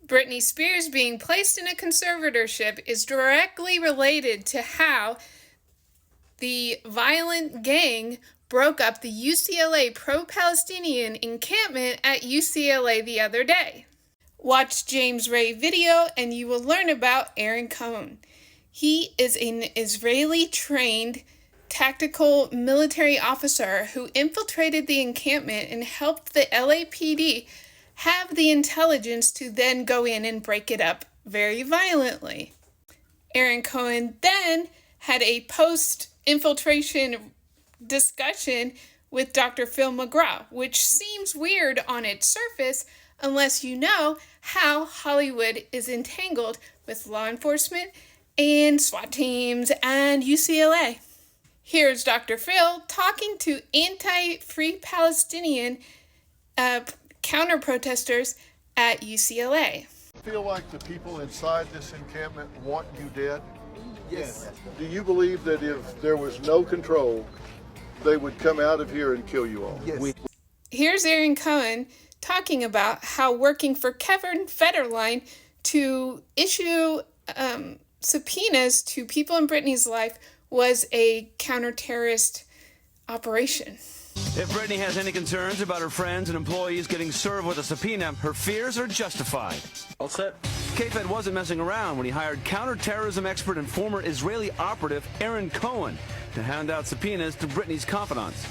Britney Spears being placed in a conservatorship is directly related to how the violent gang broke up the UCLA pro-Palestinian encampment at UCLA the other day. Watch James' Ray video and you will learn about Aaron Cohen. He is an Israeli-trained tactical military officer who infiltrated the encampment and helped the LAPD have the intelligence to then go in and break it up very violently. Aaron Cohen then had a post-infiltration discussion with Dr. Phil McGraw, which seems weird on its surface unless you know how Hollywood is entangled with law enforcement and SWAT teams and UCLA. Here's Dr. Phil talking to anti-Free Palestinian counter-protesters at UCLA. Feel like the people inside this encampment want you dead? Yes. Do you believe that if there was no control, they would come out of here and kill you all? Yes. Here's Aaron Cohen talking about how working for Kevin Federline to issue subpoenas to people in Britney's life was a counter-terrorist operation. If Britney has any concerns about her friends and employees getting served with a subpoena, her fears are justified. All set. K-Fed wasn't messing around when he hired counterterrorism expert and former Israeli operative Aaron Cohen to hand out subpoenas to Britney's confidants.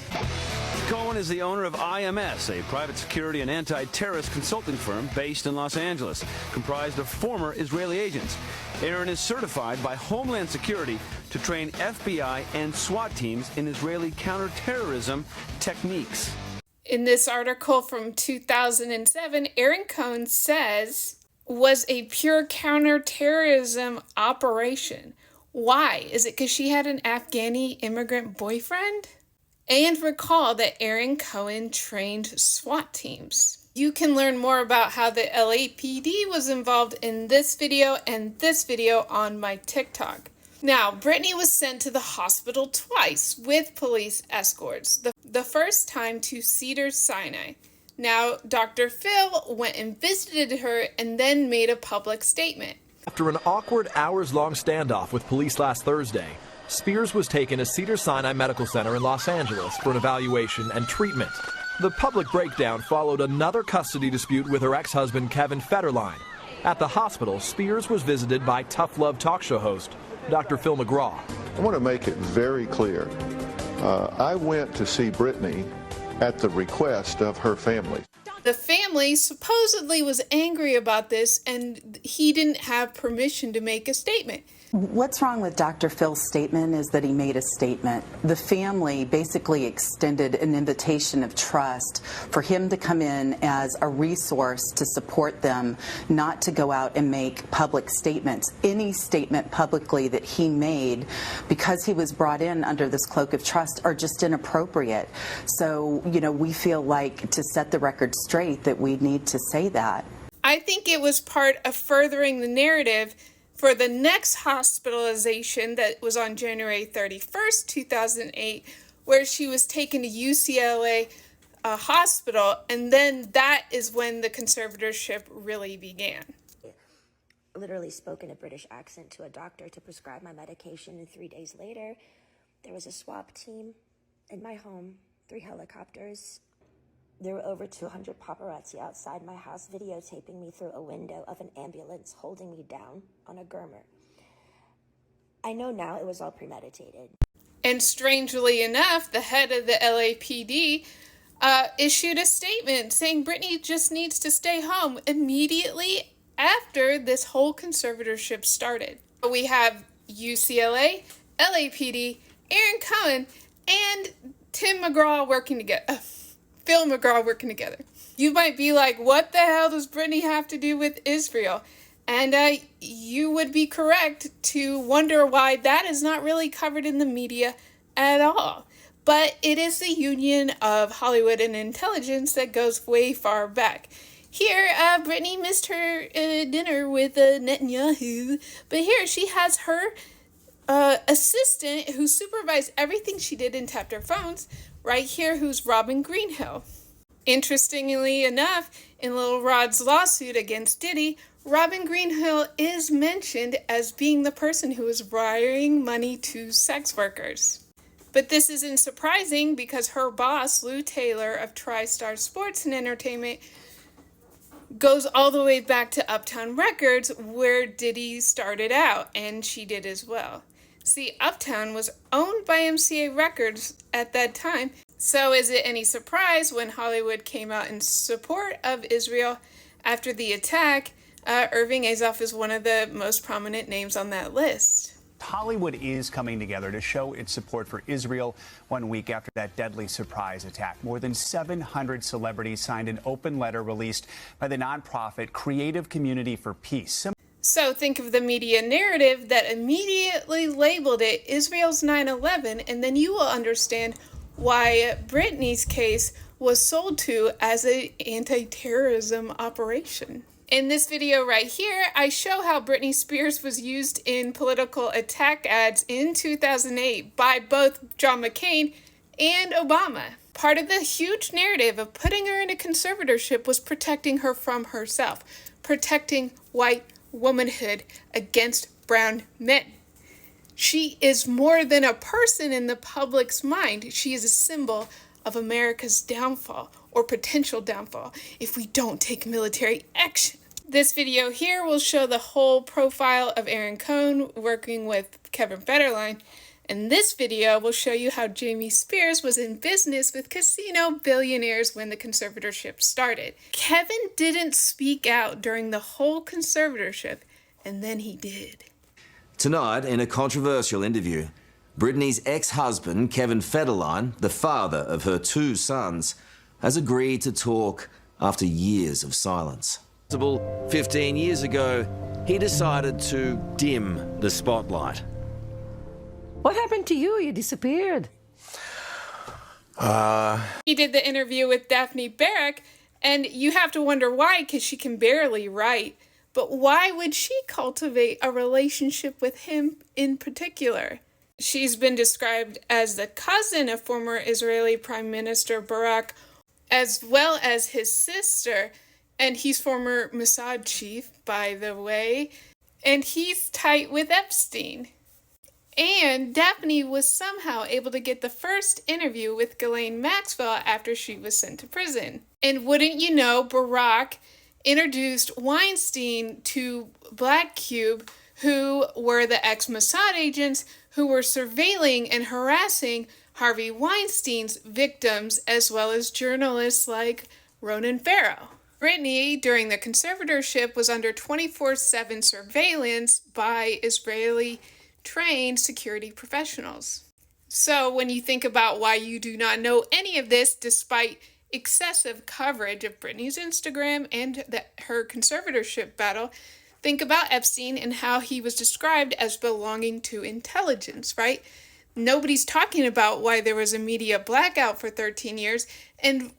Cohen is the owner of IMS, a private security and anti-terrorist consulting firm based in Los Angeles, comprised of former Israeli agents. Aaron is certified by Homeland Security to train FBI and SWAT teams in Israeli counterterrorism techniques. In this article from 2007, Aaron Cohen says was a pure counterterrorism operation. Why? Is it because she had an Afghani immigrant boyfriend? And recall that Aaron Cohen trained SWAT teams. You can learn more about how the LAPD was involved in this video and this video on my TikTok. Now, Britney was sent to the hospital twice with police escorts. The first time to Cedars-Sinai. Now, Dr. Phil went and visited her and then made a public statement. After an awkward hours-long standoff with police last Thursday, Spears was taken to Cedars-Sinai Medical Center in Los Angeles for an evaluation and treatment. The public breakdown followed another custody dispute with her ex-husband Kevin Federline. At the hospital, Spears was visited by Tough Love talk show host Dr. Phil McGraw. I want to make it very clear. I went to see Britney at the request of her family. The family supposedly was angry about this and he didn't have permission to make a statement. What's wrong with Dr. Phil's statement is that he made a statement. The family basically extended an invitation of trust for him to come in as a resource to support them, not to go out and make public statements. Any statement publicly that he made, because he was brought in under this cloak of trust, are just inappropriate. So, we feel like to set the record straight that we need to say that. I think it was part of furthering the narrative for the next hospitalization that was on January 31st, 2008, where she was taken to UCLA hospital, and then that is when the conservatorship really began. Literally spoke in a British accent to a doctor to prescribe my medication, and 3 days later, there was a swap team in my home, 3 helicopters. There were over 200 paparazzi outside my house videotaping me through a window of an ambulance holding me down on a groomer. I know now it was all premeditated. And strangely enough, the head of the LAPD issued a statement saying Britney just needs to stay home immediately after this whole conservatorship started. We have UCLA, LAPD, Aaron Cohen, and Tim McGraw working together. Phil McGraw working together. You might be like, what the hell does Britney have to do with Israel? And you would be correct to wonder why that is not really covered in the media at all. But it is the union of Hollywood and intelligence that goes way far back. Here, Britney missed her dinner with Netanyahu, but here she has her assistant who supervised everything she did and tapped her phones, right here, who's Robin Greenhill. Interestingly enough, in Lil Rod's lawsuit against Diddy, Robin Greenhill is mentioned as being the person who was wiring money to sex workers. But this isn't surprising because her boss, Lou Taylor of TriStar Sports and Entertainment, goes all the way back to Uptown Records, where Diddy started out, and she did as well. See, Uptown was owned by MCA Records at that time, so is it any surprise when Hollywood came out in support of Israel after the attack? Irving Azoff is one of the most prominent names on that list. Hollywood is coming together to show its support for Israel 1 week after that deadly surprise attack. More than 700 celebrities signed an open letter released by the nonprofit Creative Community for Peace. So think of the media narrative that immediately labeled it Israel's 9/11, and then you will understand why Britney's case was sold to as an anti-terrorism operation. In this video right here, I show how Britney Spears was used in political attack ads in 2008 by both John McCain and Obama. Part of the huge narrative of putting her in a conservatorship was protecting her from herself, protecting white womanhood against brown men. She is more than a person in the public's mind. She is a symbol of America's downfall or potential downfall if we don't take military action. This video here will show the whole profile of Aaron Cohn working with Kevin Federline, and this video will show you how Jamie Spears was in business with casino billionaires when the conservatorship started. Kevin didn't speak out during the whole conservatorship, and then he did. Tonight, in a controversial interview, Britney's ex-husband, Kevin Federline, the father of her 2 sons, has agreed to talk after years of silence. 15 years ago, he decided to dim the spotlight. What happened to you? You disappeared. He did the interview with Daphne Barrack, and you have to wonder why, because she can barely write. But why would she cultivate a relationship with him in particular? She's been described as the cousin of former Israeli Prime Minister Barak, as well as his sister, and he's former Mossad chief, by the way, and he's tight with Epstein. And Daphne was somehow able to get the first interview with Ghislaine Maxwell after she was sent to prison. And wouldn't you know, Barack introduced Weinstein to Black Cube, who were the ex-Mossad agents who were surveilling and harassing Harvey Weinstein's victims, as well as journalists like Ronan Farrow. Britney, during the conservatorship, was under 24/7 surveillance by Israeli-trained security professionals. So when you think about why you do not know any of this, despite excessive coverage of Britney's Instagram and her conservatorship battle, think about Epstein and how he was described as belonging to intelligence, right? Nobody's talking about why there was a media blackout for 13 years, and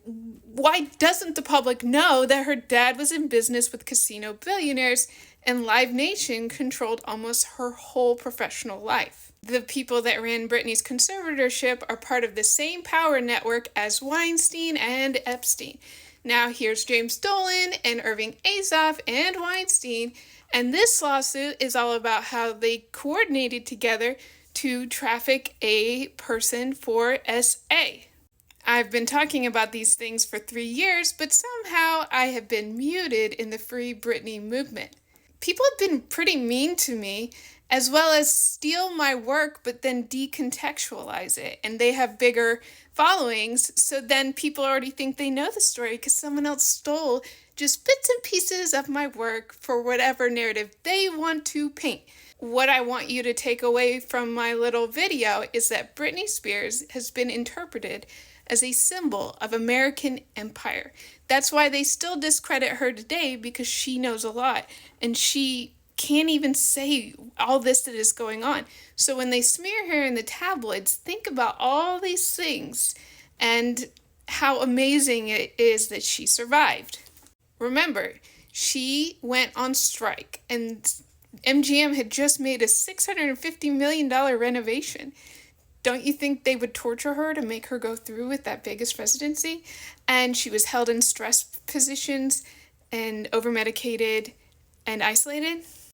why doesn't the public know that her dad was in business with casino billionaires and Live Nation controlled almost her whole professional life? The people that ran Britney's conservatorship are part of the same power network as Weinstein and Epstein. Now here's James Dolan and Irving Azoff and Weinstein, and this lawsuit is all about how they coordinated together to traffic a person for SA. I've been talking about these things for 3 years, but somehow I have been muted in the Free Britney movement. People have been pretty mean to me, as well as steal my work but then decontextualize it, and they have bigger followings, so then people already think they know the story because someone else stole just bits and pieces of my work for whatever narrative they want to paint. What I want you to take away from my little video is that Britney Spears has been interpreted as a symbol of American empire. That's why they still discredit her today, because she knows a lot and she can't even say all this that is going on. So when they smear her in the tabloids, think about all these things and how amazing it is that she survived. Remember, she went on strike and MGM had just made a $650 million renovation. Don't you think they would torture her to make her go through with that Vegas residency? And she was held in stress positions and over-medicated and isolated?